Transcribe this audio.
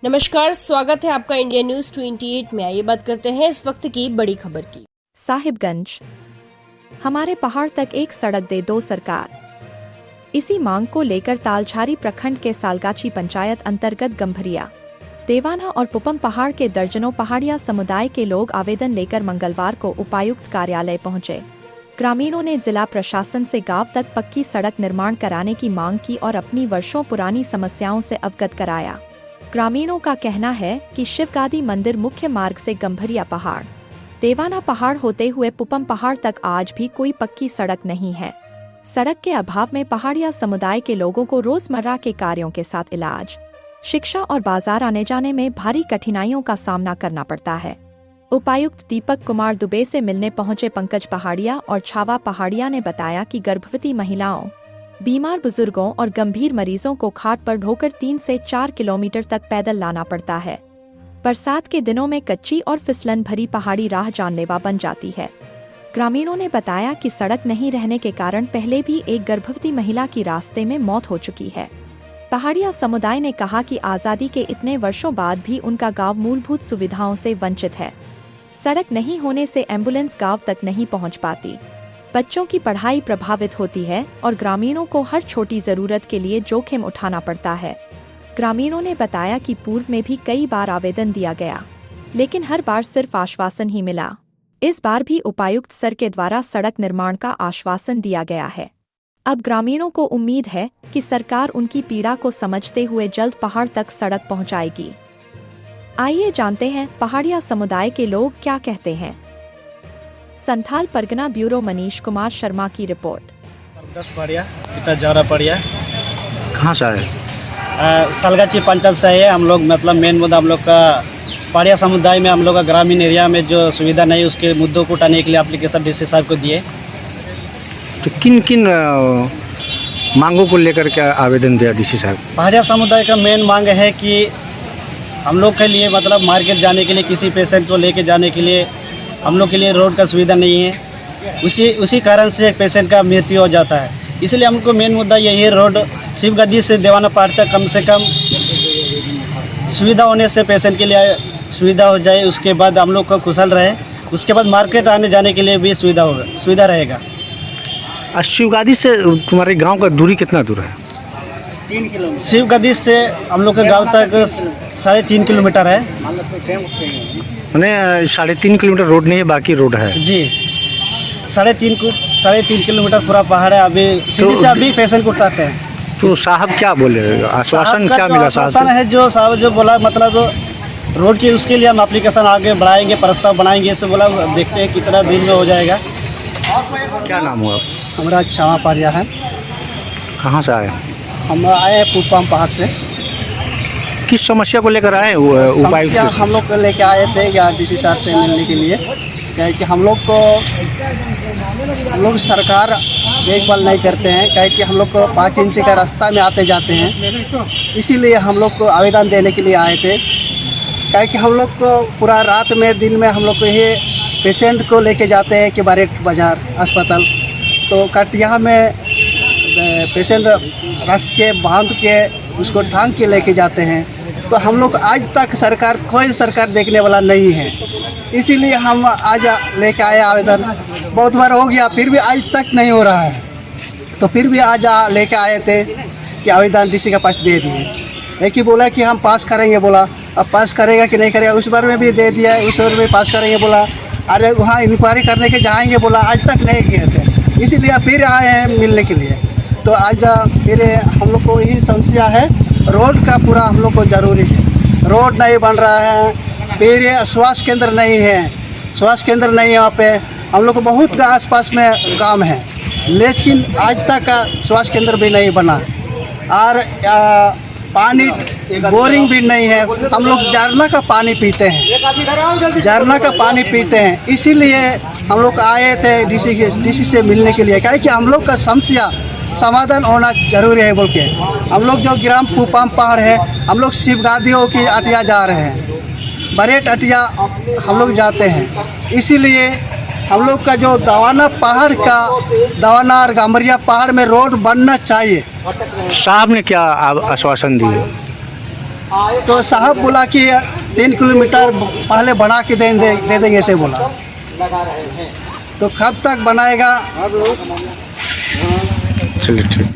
नमस्कार, स्वागत है आपका इंडिया न्यूज 28 में। आइए बात करते हैं इस वक्त की बड़ी खबर की। साहिबगंज, हमारे पहाड़ तक एक सड़क दे दो सरकार। इसी मांग को लेकर तालझारी प्रखंड के सालगाची पंचायत अंतर्गत गंभरिया, देवाना और पुपम पहाड़ के दर्जनों पहाड़िया समुदाय के लोग आवेदन लेकर मंगलवार को उपायुक्त कार्यालय पहुंचे। ग्रामीणों ने जिला प्रशासन से गांव तक पक्की सड़क निर्माण कराने की मांग की और अपनी वर्षों पुरानी समस्याओं से अवगत कराया। ग्रामीणों का कहना है कि शिवगादी मंदिर मुख्य मार्ग से गंभरिया पहाड़, देवाना पहाड़ होते हुए पुपम पहाड़ तक आज भी कोई पक्की सड़क नहीं है। सड़क के अभाव में पहाड़िया समुदाय के लोगों को रोजमर्रा के कार्यों के साथ इलाज, शिक्षा और बाजार आने जाने में भारी कठिनाइयों का सामना करना पड़ता है। उपायुक्त दीपक कुमार दुबे से मिलने पहुंचे पंकज पहाड़िया और छावा पहाड़िया ने बताया कि गर्भवती महिलाओं, बीमार बुजुर्गों और गंभीर मरीजों को खाट पर ढोकर 3 से 4 किलोमीटर तक पैदल लाना पड़ता है। बरसात के दिनों में कच्ची और फिसलन भरी पहाड़ी राह जानलेवा बन जाती है। ग्रामीणों ने बताया कि सड़क नहीं रहने के कारण पहले भी एक गर्भवती महिला की रास्ते में मौत हो चुकी है। पहाड़िया समुदाय ने कहा कि आज़ादी के इतने वर्षों बाद भी उनका गांव मूलभूत सुविधाओं से वंचित है। सड़क नहीं होने से एम्बुलेंस गांव तक नहीं पहुंच पाती, बच्चों की पढ़ाई प्रभावित होती है और ग्रामीणों को हर छोटी जरूरत के लिए जोखिम उठाना पड़ता है। ग्रामीणों ने बताया कि पूर्व में भी कई बार आवेदन दिया गया, लेकिन हर बार सिर्फ आश्वासन ही मिला। इस बार भी उपायुक्त सर के द्वारा सड़क निर्माण का आश्वासन दिया गया है। अब ग्रामीणों को उम्मीद है कि सरकार उनकी पीड़ा को समझते हुए जल्द पहाड़ तक सड़क पहुंचाएगी। आइए जानते हैं पहाड़िया समुदाय के लोग क्या कहते हैं। संथाल परगना ब्यूरो मनीष कुमार शर्मा की रिपोर्ट। 10 पड़िया इतना ज़्यादा पड़िया कहाँ से आए? सालगाची पंचायत से है हम लोग। मतलब मेन मुद्दा हम लोग का पहाड़िया समुदाय में, हम लोग का ग्रामीण एरिया में जो सुविधा नहीं, उसके मुद्दों को उठाने के लिए एप्लीकेशन डीसी साहब को दिए। तो किन किन मांगों को लेकर के आवेदन दिया डीसी साहब? पहाड़िया समुदाय का मेन मांग है कि हम लोग के लिए, मतलब मार्केट जाने के लिए, किसी पेशेंट को लेके जाने के लिए हम लोग के लिए रोड का सुविधा नहीं है। उसी कारण से एक पेशेंट का मृत्यु हो जाता है। इसलिए हमको मेन मुद्दा यही है, रोड शिवगद्दी से देवाना पहाड़ तक कम से कम सुविधा होने से पेशेंट के लिए सुविधा हो जाए। उसके बाद हम लोग को कुशल रहे, उसके बाद मार्केट आने जाने के लिए भी सुविधा रहेगा। शिवगादी से तुम्हारे गांव का दूरी कितना दूर है? 3 किलोमीटर। शिवगद्दी से हम लोग के गाँव तक 3.5 किलोमीटर है। मैंने 3.5 किलोमीटर रोड नहीं है, बाकी रोड है जी। 3.5 किलोमीटर पूरा पहाड़ है। अभी सीधी से अभी पेशेंट को उठाते हैं। तो साहब क्या बोले, आश्वासन क्या मिला? आश्वासन है जो साहब जो बोला, मतलब रोड की, उसके लिए हम एप्लीकेशन आगे बढ़ाएंगे, प्रस्ताव बनाएंगे। इससे बोला, देखते हैं कितना दिन में हो जाएगा। क्या नाम हुआ? हमारा छावा पहाड़िया है। कहाँ से आए? हम आए हैं पुपम पहाड़ से। किस समस्या को लेकर आए उपायुक्त? हम लोग को लेके आए थे या डीसी साहब से मिलने के लिए, कि हम लोग सरकार देखभाल नहीं करते हैं। क्या कि हम लोग को 5 इंच का रास्ता में आते जाते हैं, इसीलिए हम लोग को आवेदन देने के लिए आए थे। क्या कि हम लोग को पूरा रात में, दिन में हम लोग को ये पेशेंट को लेके जाते हैं कि बारेक बाजार अस्पताल, तो कटिया में पेशेंट रख के बांध के उसको टांग के लेके जाते हैं। तो हम लोग आज तक कोई सरकार देखने वाला नहीं है, इसीलिए हम आज लेके आए आवेदन। बहुत बार हो गया, फिर भी आज तक नहीं हो रहा है। तो फिर भी आज लेके आए थे कि आवेदन डीसी के पास दे दिए। एक ही बोला कि हम पास करेंगे, बोला अब पास करेगा कि नहीं करेगा। उस बार में भी दे दिया, उस बार में पास करेंगे बोला। अरे वहाँ इंक्वायरी करने के जाएंगे बोला, आज तक नहीं किए थे, इसीलिए फिर आए हैं मिलने के लिए। तो आज फिर हम लोग को यही समस्या है, रोड का पूरा हम लोग को ज़रूरी है। रोड नहीं बन रहा है, फिर स्वास्थ्य केंद्र नहीं है, स्वास्थ्य केंद्र नहीं है। वहाँ पे हम लोग को बहुत आसपास में काम है, लेकिन आज तक स्वास्थ्य केंद्र भी नहीं बना। और पानी बोरिंग भी नहीं है। हम लोग झरना का पानी पीते हैं, झरना का पानी पीते हैं। इसीलिए हम लोग आए थे डीसी से मिलने के लिए, क्या कि हम लोग का समस्या समाधान होना जरूरी है बोल के। हम लोग जो ग्राम पुपम पहाड़ है, हम लोग शिवगादियों की अटिया जा रहे हैं, बरेट अटिया हम लोग जाते हैं। इसीलिए हम लोग का जो दवाना पहाड़ का, दवाना और गंभरिया पहाड़ में रोड बनना चाहिए। साहब ने क्या आश्वासन दिए? तो साहब बोला कि 3 किलोमीटर पहले बना के दे देंगे ऐसे बोला। तो कब तक बनाएगा? चलिए ठीक।